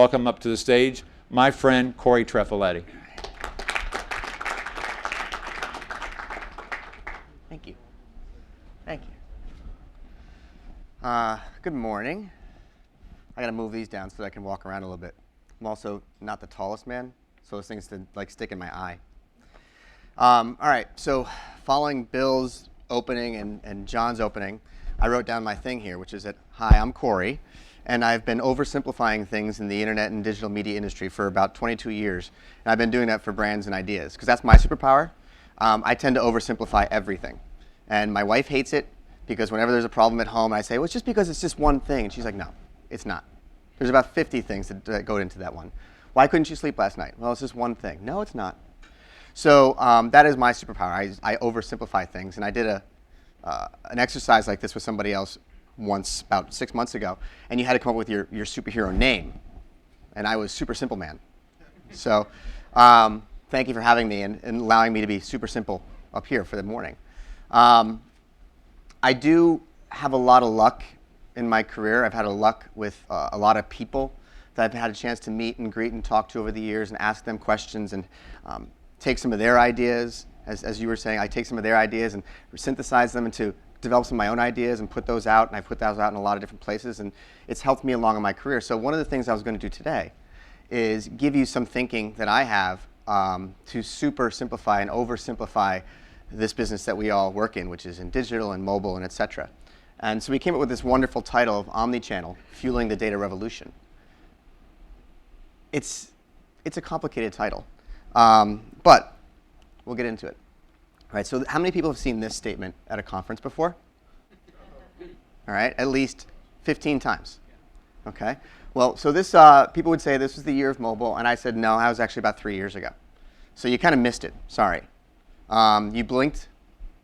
Welcome up to the stage, my friend Cory Treffiletti. Thank you. Thank you. Good morning. I gotta move these down so that I can walk around a little bit. I'm also not the tallest man, so those things to like stick in my eye. All right, so following Bill's opening and John's opening, I wrote down my thing here, which is that, hi, I'm Cory, and I've been oversimplifying things in the internet and digital media industry for about 22 years, and I've been doing that for brands and ideas, because that's my superpower. I tend to oversimplify everything, and my wife hates it, because whenever there's a problem at home, I say, well, it's just because it's just one thing, and she's like, no, it's not. There's about 50 things that go into that one. Why couldn't you sleep last night? Well, it's just one thing. No, it's not. So that is my superpower. I oversimplify things, and I did an exercise like this with somebody else once about 6 months ago, and you had to come up with your superhero name, and I was Super Simple Man. So thank you for having me and allowing me to be super simple up here for the morning. I do have a lot of luck in my career. I've had a luck with a lot of people that I've had a chance to meet and greet and talk to over the years and ask them questions and take some of their ideas. As you were saying, I take some of their ideas and synthesize them into develop some of my own ideas and put those out, and I put those out in a lot of different places, and it's helped me along in my career. So one of the things I was going to do today is give you some thinking that I have to super simplify and oversimplify this business that we all work in, which is in digital and mobile and et cetera. And so we came up with this wonderful title of Omni-Channel, Fueling the Data Revolution. It's a complicated title, but we'll get into it. All right, so how many people have seen this statement at a conference before? All right, at least 15 times. Okay, well, so this, people would say this was the year of mobile, and I said, no, that was actually about 3 years ago. So you kind of missed it, sorry. You blinked,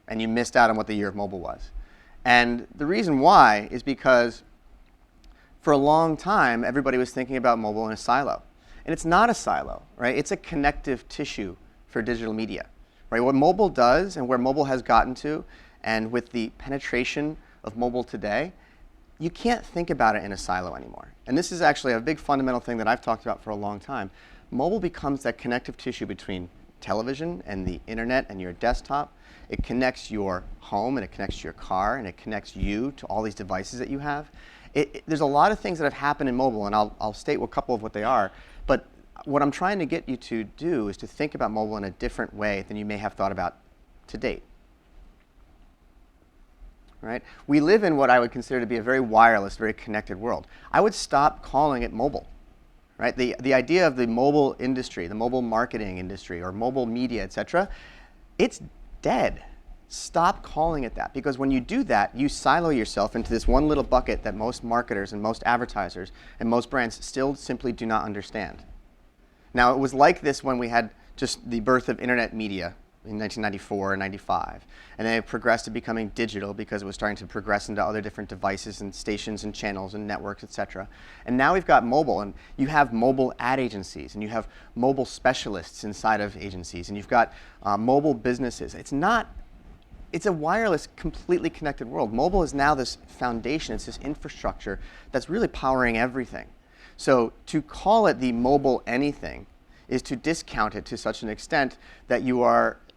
and you missed out on what the year of mobile was. And the reason why is because for a long time, everybody was thinking about mobile in a silo. And it's not a silo, right? It's a connective tissue for digital media. Right? What mobile does and where mobile has gotten to, and with the penetration of mobile today, you can't think about it in a silo anymore. And this is actually a big fundamental thing that I've talked about for a long time. Mobile becomes that connective tissue between television and the internet and your desktop. It connects your home, and it connects to your car, and it connects you to all these devices that you have. There's a lot of things that have happened in mobile, and I'll state a couple of what they are. But what I'm trying to get you to do is to think about mobile in a different way than you may have thought about to date. Right? We live in what I would consider to be a very wireless, very connected world. I would stop calling it mobile. Right? The idea of the mobile industry, the mobile marketing industry, or mobile media, et cetera, it's dead. Stop calling it that, because when you do that, you silo yourself into this one little bucket that most marketers and most advertisers and most brands still simply do not understand. Now, it was like this when we had just the birth of internet media in 1994 and 95. And then it progressed to becoming digital because it was starting to progress into other different devices and stations and channels and networks, et cetera. And now we've got mobile, and you have mobile ad agencies, and you have mobile specialists inside of agencies, and you've got mobile businesses. It's a wireless, completely connected world. Mobile is now this foundation, it's this infrastructure that's really powering everything. So to call it the mobile anything is to discount it to such an extent that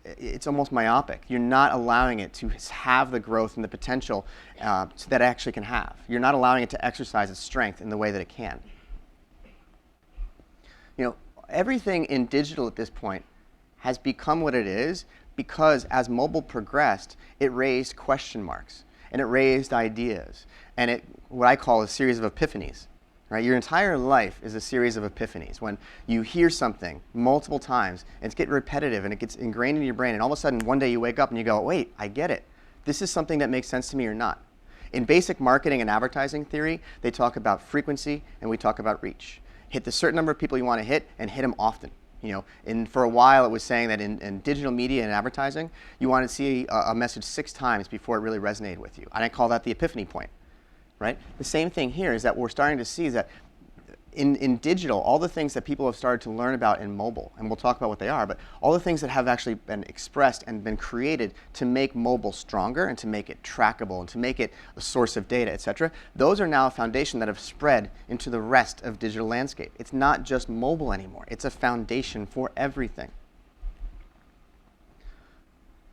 it's almost myopic. You're not allowing it to have the growth and the potential that it actually can have. You're not allowing it to exercise its strength in the way that it can. You know, everything in digital at this point has become what it is because as mobile progressed, it raised question marks, and it raised ideas, and what I call a series of epiphanies. Right? Your entire life is a series of epiphanies. When you hear something multiple times, and it's getting repetitive, and it gets ingrained in your brain, and all of a sudden one day you wake up and you go, wait, I get it. This is something that makes sense to me or not. In basic marketing and advertising theory, they talk about frequency and we talk about reach. Hit the certain number of people you want to hit and hit them often. You know, and for a while it was saying that in digital media and advertising, you want to see a message 6 times before it really resonated with you. And I call that the epiphany point. Right? The same thing here is that we're starting to see that in digital, all the things that people have started to learn about in mobile, and we'll talk about what they are, but all the things that have actually been expressed and been created to make mobile stronger and to make it trackable and to make it a source of data, et cetera, those are now a foundation that have spread into the rest of digital landscape. It's not just mobile anymore. It's a foundation for everything.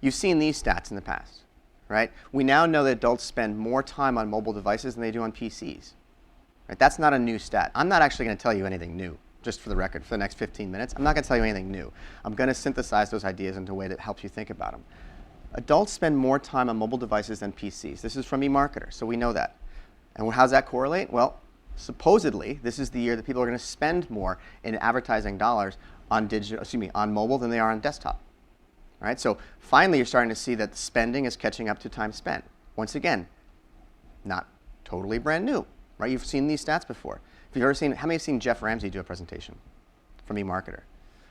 You've seen these stats in the past, right? We now know that adults spend more time on mobile devices than they do on PCs. Right? That's not a new stat. I'm not actually going to tell you anything new, just for the record, for the next 15 minutes. I'm not going to tell you anything new. I'm going to synthesize those ideas into a way that helps you think about them. Adults spend more time on mobile devices than PCs. This is from eMarketer, so we know that. And how does that correlate? Well, supposedly, this is the year that people are going to spend more in advertising dollars on on mobile than they are on desktop. All right? So finally, you're starting to see that the spending is catching up to time spent. Once again, not totally brand new. Right? You've seen these stats before. If you've ever seen, how many have seen Jeff Ramsey do a presentation from eMarketer?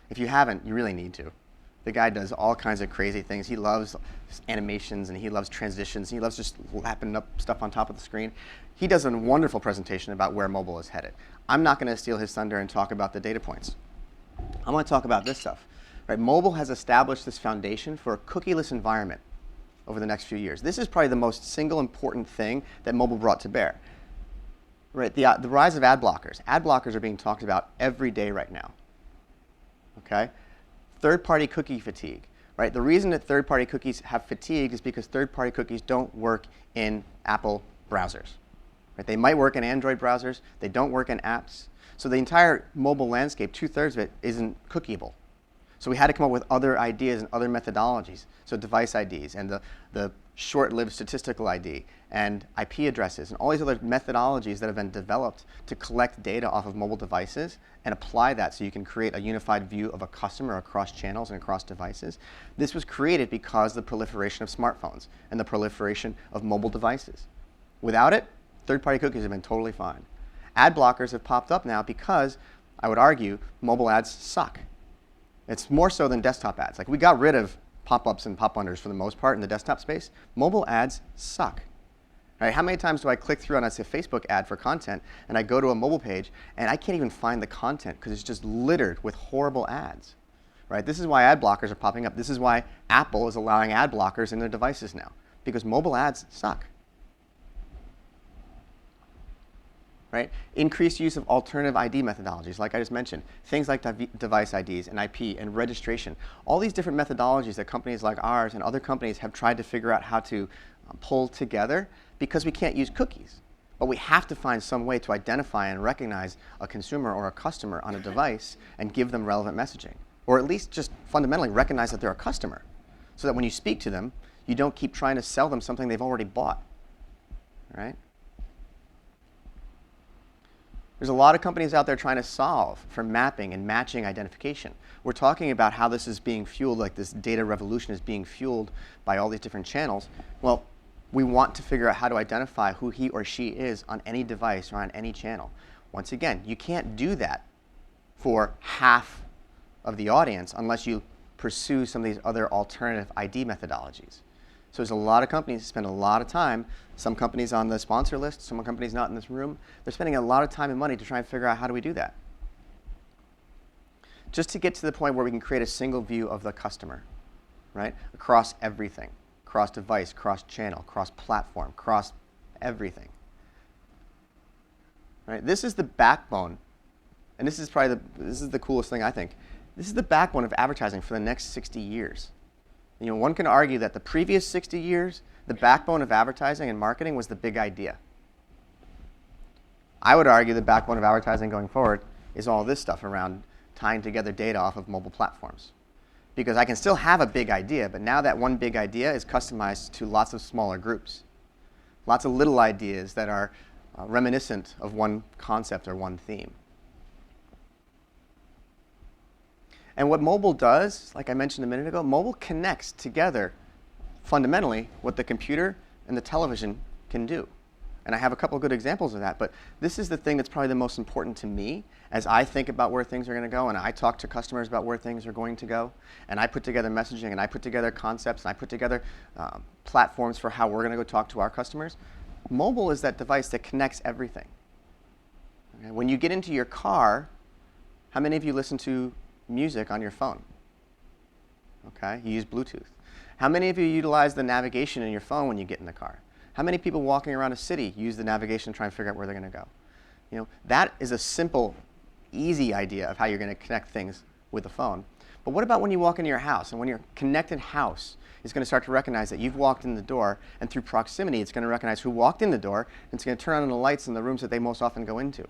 If you haven't, you really need to. The guy does all kinds of crazy things. He loves animations and he loves transitions. He loves just lapping up stuff on top of the screen. He does a wonderful presentation about where mobile is headed. I'm not going to steal his thunder and talk about the data points. I want to talk about this stuff. Right? Mobile has established this foundation for a cookieless environment over the next few years. This is probably the most single important thing that mobile brought to bear. Right, the rise of ad blockers. Ad blockers are being talked about every day right now. Okay? Third-party cookie fatigue. Right? The reason that third-party cookies have fatigue is because third-party cookies don't work in Apple browsers. Right? They might work in Android browsers. They don't work in apps. So the entire mobile landscape, 2/3 of it, isn't cookieable. So we had to come up with other ideas and other methodologies. So device IDs and the short-lived statistical ID and IP addresses and all these other methodologies that have been developed to collect data off of mobile devices and apply that so you can create a unified view of a customer across channels and across devices. This was created because of the proliferation of smartphones and the proliferation of mobile devices. Without it, third-party cookies have been totally fine. Ad blockers have popped up now because, I would argue, mobile ads suck. It's more so than desktop ads. Like, we got rid of pop-ups and pop-unders for the most part in the desktop space. Mobile ads suck. Right? How many times do I click through on a Facebook ad for content and I go to a mobile page and I can't even find the content because it's just littered with horrible ads? Right? This is why ad blockers are popping up. This is why Apple is allowing ad blockers in their devices now, because mobile ads suck. Right? Increased use of alternative ID methodologies, like I just mentioned. Things like device IDs and IP and registration. All these different methodologies that companies like ours and other companies have tried to figure out how to pull together because we can't use cookies. But we have to find some way to identify and recognize a consumer or a customer on a device and give them relevant messaging. Or at least just fundamentally recognize that they're a customer, so that when you speak to them, you don't keep trying to sell them something they've already bought. Right? There's a lot of companies out there trying to solve for mapping and matching identification. We're talking about how this is being fueled, like this data revolution is being fueled by all these different channels. Well, we want to figure out how to identify who he or she is on any device or on any channel. Once again, you can't do that for half of the audience unless you pursue some of these other alternative ID methodologies. So there's a lot of companies that spend a lot of time, some companies on the sponsor list, some companies not in this room, they're spending a lot of time and money to try and figure out how do we do that. Just to get to the point where we can create a single view of the customer, right? Across everything, cross device, cross channel, cross platform, cross everything. Right? This is the backbone, and this is probably the coolest thing I think. This is the backbone of advertising for the next 60 years. You know, one can argue that the previous 60 years, the backbone of advertising and marketing was the big idea. I would argue the backbone of advertising going forward is all this stuff around tying together data off of mobile platforms. Because I can still have a big idea, but now that one big idea is customized to lots of smaller groups. Lots of little ideas that are reminiscent of one concept or one theme. And what mobile does, like I mentioned a minute ago, mobile connects together fundamentally what the computer and the television can do. And I have a couple of good examples of that, but this is the thing that's probably the most important to me as I think about where things are going to go, and I talk to customers about where things are going to go, and I put together messaging, and I put together concepts, and I put together platforms for how we're going to go talk to our customers. Mobile is that device that connects everything. Okay? When you get into your car, how many of you listen to music on your phone? Okay, you use Bluetooth. How many of you utilize the navigation in your phone when you get in the car? How many people walking around a city use the navigation to try and figure out where they're going to go? You know, that is a simple, easy idea of how you're going to connect things with the phone. But what about when you walk into your house? And when your connected house is going to start to recognize that you've walked in the door, and through proximity, it's going to recognize who walked in the door, and it's going to turn on the lights in the rooms that they most often go into.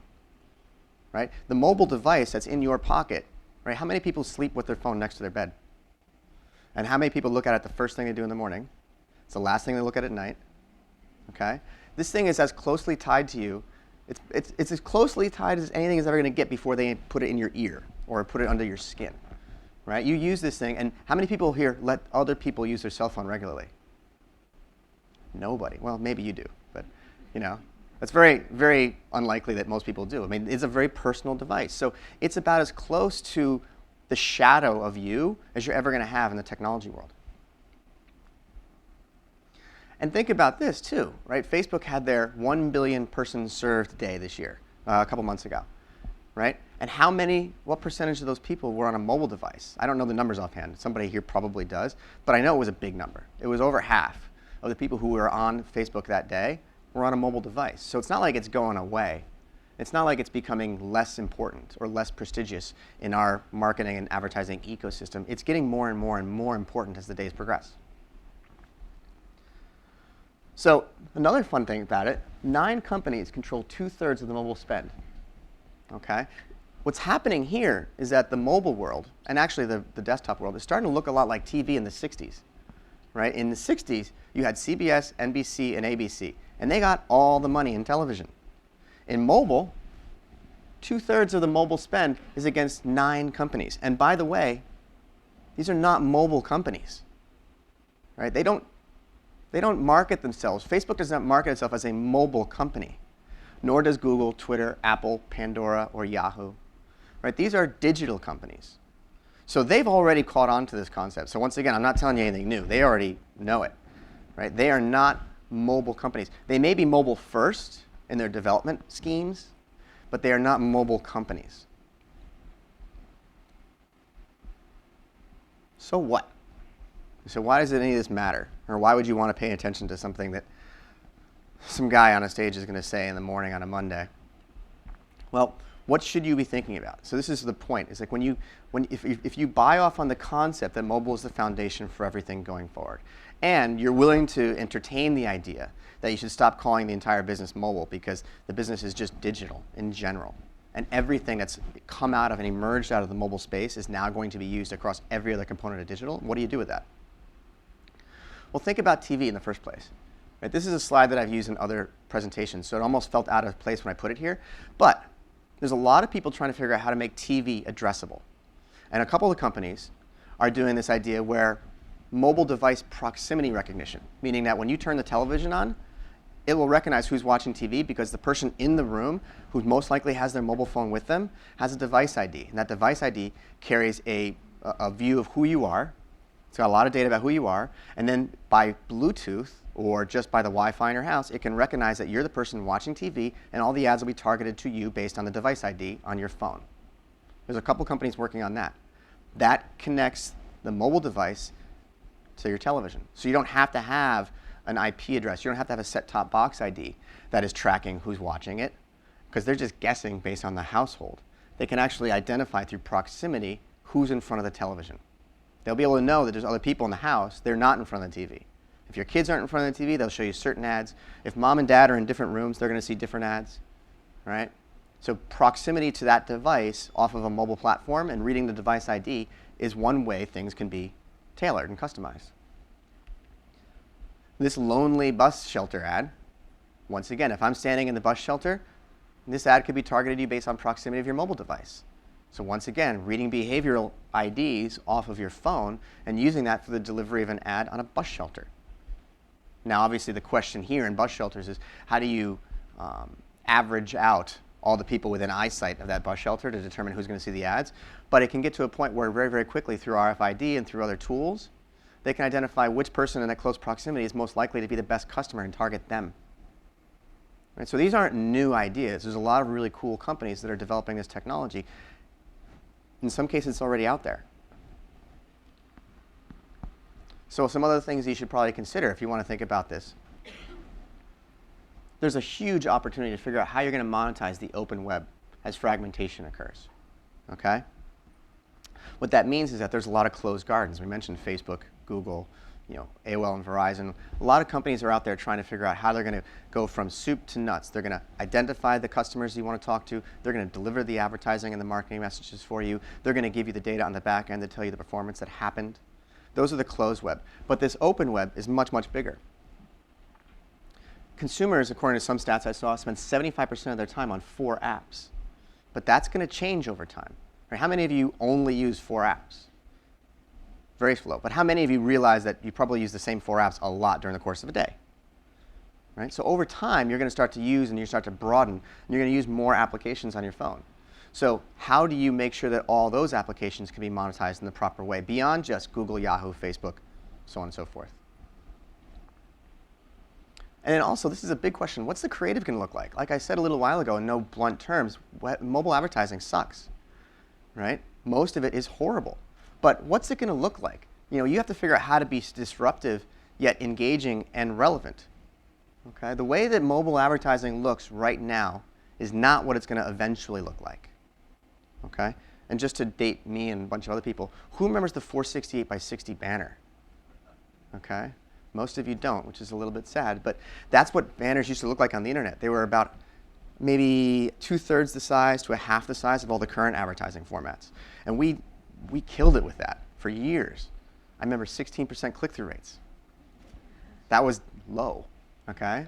Right? The mobile device that's in your pocket, right? How many people sleep with their phone next to their bed? And how many people look at it the first thing they do in the morning? It's the last thing they look at night. Okay? This thing is as closely tied to you. It's as closely tied as anything is ever going to get before they put it in your ear or put it under your skin. Right? You use this thing, and how many people here let other people use their cell phone regularly? Nobody. Well, maybe you do, but you know, that's very, very unlikely that most people do. I mean, it's a very personal device. So it's about as close to the shadow of you as you're ever going to have in the technology world. And think about this too, right? Facebook had their 1 billion person served day this year, a couple months ago, right? And what percentage of those people were on a mobile device? I don't know the numbers offhand. Somebody here probably does, but I know it was a big number. It was over half of the people who were on Facebook that day were on a mobile device. So it's not like it's going away. It's not like it's becoming less important or less prestigious in our marketing and advertising ecosystem. It's getting more and more and more important as the days progress. So another fun thing about it, 9 companies control 2/3 of the mobile spend. Okay? What's happening here is that the mobile world, and actually the desktop world, is starting to look a lot like TV in the 60s. Right? In the 60s, you had CBS, NBC, and ABC, and they got all the money in television. In mobile, 2/3 of the mobile spend is against 9 companies. And by the way, these are not mobile companies. Right? They don't market themselves. Facebook does not market itself as a mobile company, nor does Google, Twitter, Apple, Pandora, or Yahoo. Right? These are digital companies. So they've already caught on to this concept. So once again, I'm not telling you anything new. They already know it. Right? They are not mobile companies. They may be mobile first in their development schemes, but they are not mobile companies. So what? So why does any of this matter? Or why would you want to pay attention to something that some guy on a stage is going to say in the morning on a Monday? Well, what should you be thinking about? So this is the point. It's like if you buy off on the concept that mobile is the foundation for everything going forward, and you're willing to entertain the idea that you should stop calling the entire business mobile because the business is just digital in general, and everything that's come out of and emerged out of the mobile space is now going to be used across every other component of digital, what do you do with that? Well, think about TV in the first place. Right? This is a slide that I've used in other presentations, so it almost felt out of place when I put it here. But there's a lot of people trying to figure out how to make TV addressable. And a couple of companies are doing this idea where mobile device proximity recognition, meaning that when you turn the television on, it will recognize who's watching TV because the person in the room who most likely has their mobile phone with them has a device ID. And that device ID carries a view of who you are. It's got a lot of data about who you are. And then by Bluetooth or just by the Wi-Fi in your house, it can recognize that you're the person watching TV, and all the ads will be targeted to you based on the device ID on your phone. There's a couple companies working on that. That connects the mobile device to your television. So you don't have to have an IP address. You don't have to have a set-top box ID that is tracking who's watching it, because they're just guessing based on the household. They can actually identify through proximity who's in front of the television. They'll be able to know that there's other people in the house. They're not in front of the TV. If your kids aren't in front of the TV, they'll show you certain ads. If mom and dad are in different rooms, they're going to see different ads. Right? So proximity to that device off of a mobile platform and reading the device ID is one way things can be tailored and customized. This lonely bus shelter ad, once again, if I'm standing in the bus shelter, this ad could be targeted to you based on proximity of your mobile device. So once again, reading behavioral IDs off of your phone and using that for the delivery of an ad on a bus shelter. Now, obviously, the question here in bus shelters is how do you average out all the people within eyesight of that bus shelter to determine who's going to see the ads? But it can get to a point where very, very quickly through RFID and through other tools, they can identify which person in that close proximity is most likely to be the best customer and target them. Right? So these aren't new ideas. There's a lot of really cool companies that are developing this technology. In some cases, it's already out there. So some other things you should probably consider if you want to think about this. There's a huge opportunity to figure out how you're going to monetize the open web as fragmentation occurs. Okay? What that means is that there's a lot of closed gardens. We mentioned Facebook, Google, AOL and Verizon. A lot of companies are out there trying to figure out how they're going to go from soup to nuts. They're going to identify the customers you want to talk to. They're going to deliver the advertising and the marketing messages for you. They're going to give you the data on the back end to tell you the performance that happened. Those are the closed web. But this open web is much, much bigger. Consumers, according to some stats I saw, spend 75% of their time on 4 apps. But that's going to change over time. Right? How many of you only use 4 apps? Very slow. But how many of you realize that you probably use the same 4 apps a lot during the course of a day? Right? So over time, you're going to start to use and you start to broaden. And you're going to use more applications on your phone. So how do you make sure that all those applications can be monetized in the proper way beyond just Google, Yahoo, Facebook, so on and so forth? And then also, this is a big question. What's the creative going to look like? Like I said a little while ago in no blunt terms, mobile advertising sucks. Right? Most of it is horrible. But what's it going to look like? You have to figure out how to be disruptive yet engaging and relevant. Okay? The way that mobile advertising looks right now is not what it's going to eventually look like. Okay? And just to date me and a bunch of other people, who remembers the 468 by 60 banner? Okay? Most of you don't, which is a little bit sad. But that's what banners used to look like on the internet. They were about maybe 2/3 the size to a half the size of all the current advertising formats. And we killed it with that for years. I remember 16% click-through rates. That was low, okay?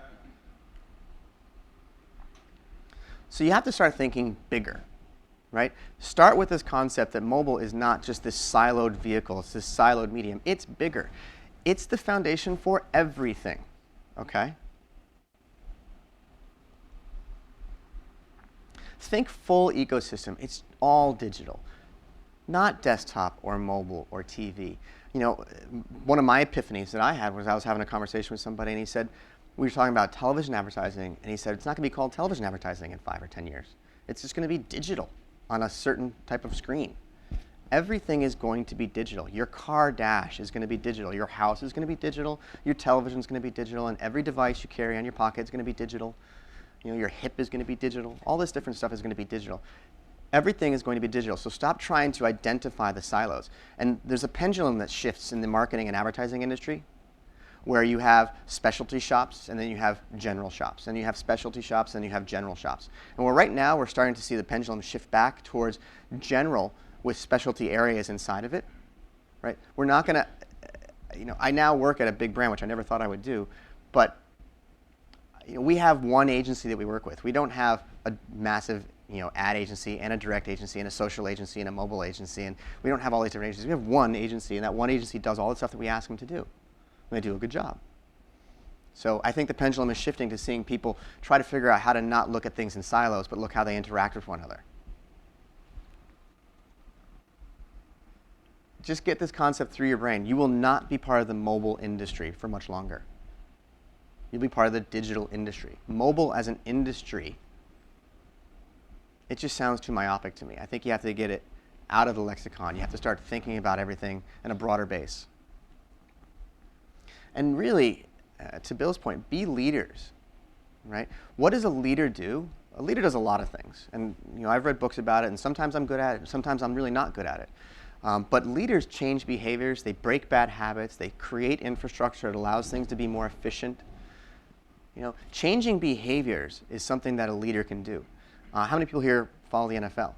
So you have to start thinking bigger, right? Start with this concept that mobile is not just this siloed vehicle, it's this siloed medium. It's bigger. It's the foundation for everything, okay? Think full ecosystem. It's all digital, not desktop or mobile or TV. One of my epiphanies that I had was I was having a conversation with somebody, and he said, we were talking about television advertising, and he said, it's not going to be called television advertising in 5 or 10 years. It's just going to be digital on a certain type of screen. Everything is going to be digital. Your car dash is going to be digital. Your house is going to be digital. Your television is going to be digital. And every device you carry on your pocket is going to be digital. Your hip is going to be digital. All this different stuff is going to be digital. Everything is going to be digital. So stop trying to identify the silos. And there's a pendulum that shifts in the marketing and advertising industry where you have specialty shops and then you have general shops. And you have specialty shops and you have general shops. And right now we're starting to see the pendulum shift back towards general with specialty areas inside of it. Right? We're not going to, I now work at a big brand, which I never thought I would do, but we have one agency that we work with. We don't have a massive ad agency and a direct agency and a social agency and a mobile agency, and we don't have all these different agencies. We have one agency, and that one agency does all the stuff that we ask them to do. And they do a good job. So I think the pendulum is shifting to seeing people try to figure out how to not look at things in silos, but look how they interact with one another. Just get this concept through your brain. You will not be part of the mobile industry for much longer. You'll be part of the digital industry. Mobile as an industry, it just sounds too myopic to me. I think you have to get it out of the lexicon. You have to start thinking about everything in a broader base. And really, to Bill's point, be leaders, right? What does a leader do? A leader does a lot of things. And I've read books about it, and sometimes I'm good at it, and sometimes I'm really not good at it. But leaders change behaviors. They break bad habits. They create infrastructure that allows things to be more efficient. Changing behaviors is something that a leader can do. How many people here follow the NFL?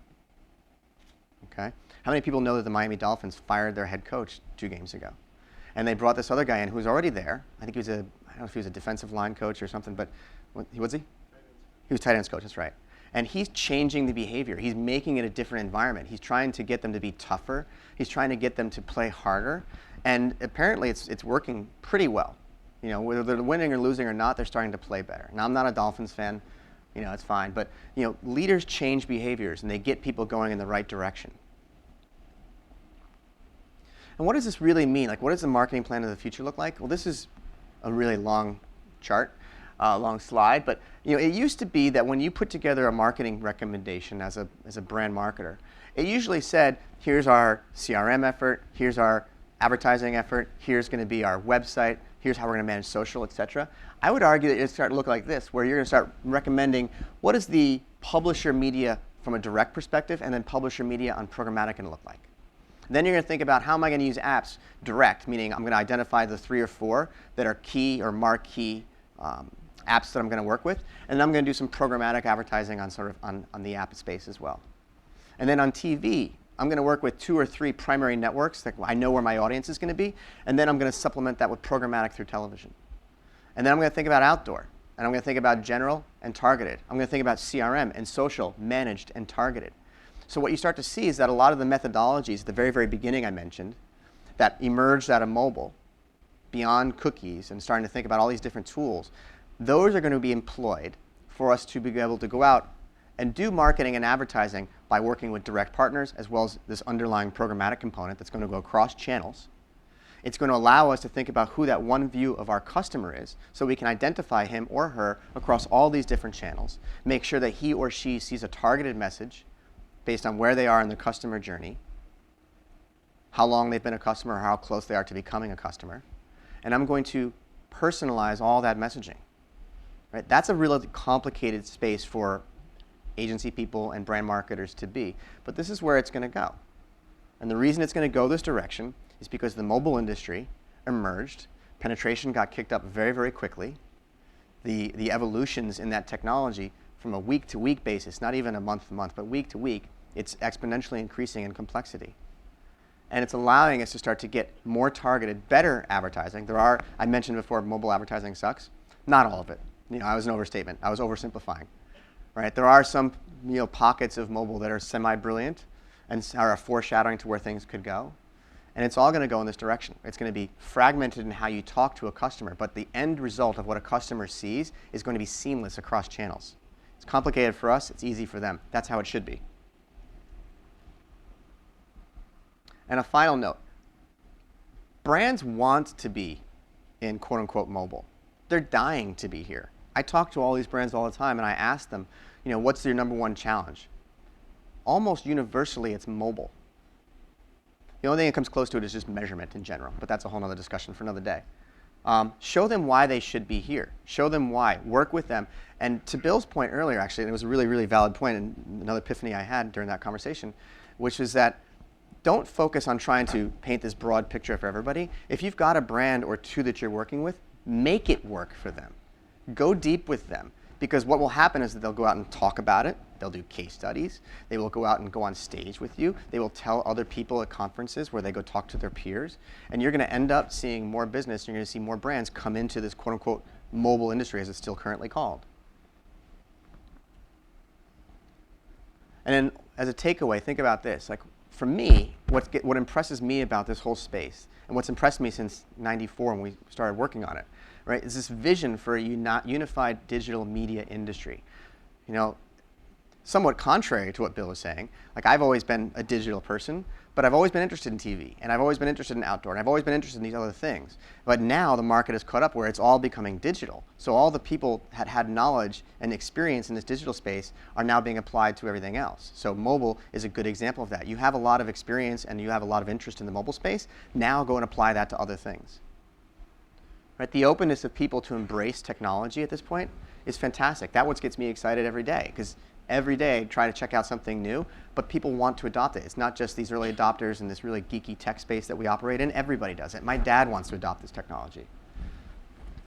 Okay. How many people know that the Miami Dolphins fired their head coach 2 games ago? And they brought this other guy in who was already there. I think he was I don't know if he was a defensive line coach or something, but was he? He was tight ends coach, that's right. And he's changing the behavior. He's making it a different environment. He's trying to get them to be tougher. He's trying to get them to play harder. And apparently it's working pretty well. Whether they're winning or losing or not, they're starting to play better. Now, I'm not a Dolphins fan. It's fine. But, leaders change behaviors, and they get people going in the right direction. And what does this really mean? Like, what does the marketing plan of the future look like? Well, this is a really long chart. long slide, but it used to be that when you put together a marketing recommendation as a brand marketer, it usually said, here's our CRM effort, here's our advertising effort, here's going to be our website, here's how we're going to manage social, et cetera. I would argue that it'd start to look like this, where you're going to start recommending what is the publisher media from a direct perspective, and then publisher media on programmatic going to look like. Then you're going to think about how am I going to use apps direct, meaning I'm going to identify the 3 or 4 that are key or marquee apps that I'm going to work with, and then I'm going to do some programmatic advertising on on the app space as well. And then on TV, I'm going to work with 2 or 3 primary networks that I know where my audience is going to be, and then I'm going to supplement that with programmatic through television. And then I'm going to think about outdoor, and I'm going to think about general and targeted. I'm going to think about CRM and social, managed and targeted. So what you start to see is that a lot of the methodologies at the very, very beginning I mentioned that emerged out of mobile, beyond cookies and starting to think about all these different tools, those are going to be employed for us to be able to go out and do marketing and advertising by working with direct partners, as well as this underlying programmatic component that's going to go across channels. It's going to allow us to think about who that one view of our customer is, so we can identify him or her across all these different channels, make sure that he or she sees a targeted message based on where they are in the customer journey, how long they've been a customer, or how close they are to becoming a customer. And I'm going to personalize all that messaging. Right? That's a really complicated space for agency people and brand marketers to be. But this is where it's going to go. And the reason it's going to go this direction is because the mobile industry emerged. Penetration got kicked up very, very quickly. The evolutions in that technology from a week-to-week basis, not even a month-to-month, but week-to-week, it's exponentially increasing in complexity. And it's allowing us to start to get more targeted, better advertising. I mentioned before, mobile advertising sucks. Not all of it. I was an overstatement. I was oversimplifying. Right? There are some pockets of mobile that are semi-brilliant and are a foreshadowing to where things could go. And it's all going to go in this direction. It's going to be fragmented in how you talk to a customer, but the end result of what a customer sees is going to be seamless across channels. It's complicated for us. It's easy for them. That's how it should be. And a final note. Brands want to be in quote-unquote mobile. They're dying to be here. I talk to all these brands all the time, and I ask them, what's your number one challenge? Almost universally, it's mobile. The only thing that comes close to it is just measurement in general, but that's a whole other discussion for another day. Show them why they should be here. Show them why. Work with them. And to Bill's point earlier, actually, and it was a really, really valid point, and another epiphany I had during that conversation, which is that don't focus on trying to paint this broad picture for everybody. If you've got a brand or 2 that you're working with, make it work for them. Go deep with them. Because what will happen is that they'll go out and talk about it. They'll do case studies. They will go out and go on stage with you. They will tell other people at conferences where they go talk to their peers. And you're going to end up seeing more business. You're going to see more brands come into this quote-unquote mobile industry, as it's still currently called. And then as a takeaway, think about this. Like, for me, what impresses me about this whole space, and what's impressed me since '94 when we started working on it, right, is this vision for a unified digital media industry. Somewhat contrary to what Bill was saying, like I've always been a digital person, but I've always been interested in TV, and I've always been interested in outdoor, and I've always been interested in these other things. But now the market has caught up where it's all becoming digital. So all the people that had knowledge and experience in this digital space are now being applied to everything else. So mobile is a good example of that. You have a lot of experience and you have a lot of interest in the mobile space. Now go and apply that to other things. Right? The openness of people to embrace technology at this point is fantastic. That's what gets me excited every day, because every day I try to check out something new, but people want to adopt it. It's not just these early adopters in this really geeky tech space that we operate in. Everybody does it. My dad wants to adopt this technology.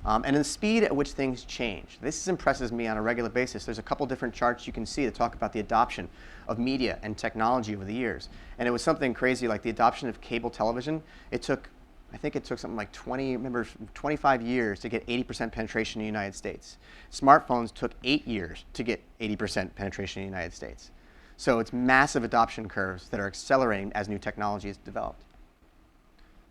And the speed at which things change. This impresses me on a regular basis. There's a couple different charts you can see that talk about the adoption of media and technology over the years. And it was something crazy like the adoption of cable television. I think it took something like 25 years to get 80% penetration in the United States. Smartphones took 8 years to get 80% penetration in the United States. So it's massive adoption curves that are accelerating as new technology is developed.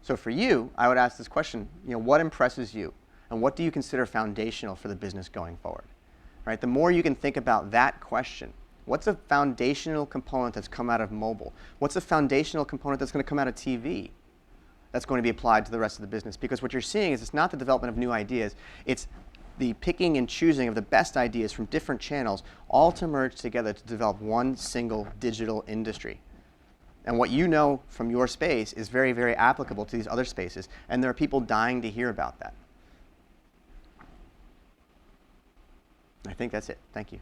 So for you, I would ask this question, what impresses you? And what do you consider foundational for the business going forward? Right? The more you can think about that question, what's a foundational component that's come out of mobile? What's a foundational component that's going to come out of TV? That's going to be applied to the rest of the business. Because what you're seeing is it's not the development of new ideas, it's the picking and choosing of the best ideas from different channels, all to merge together to develop one single digital industry. And what you know from your space is very, very applicable to these other spaces, and there are people dying to hear about that. I think that's it. Thank you.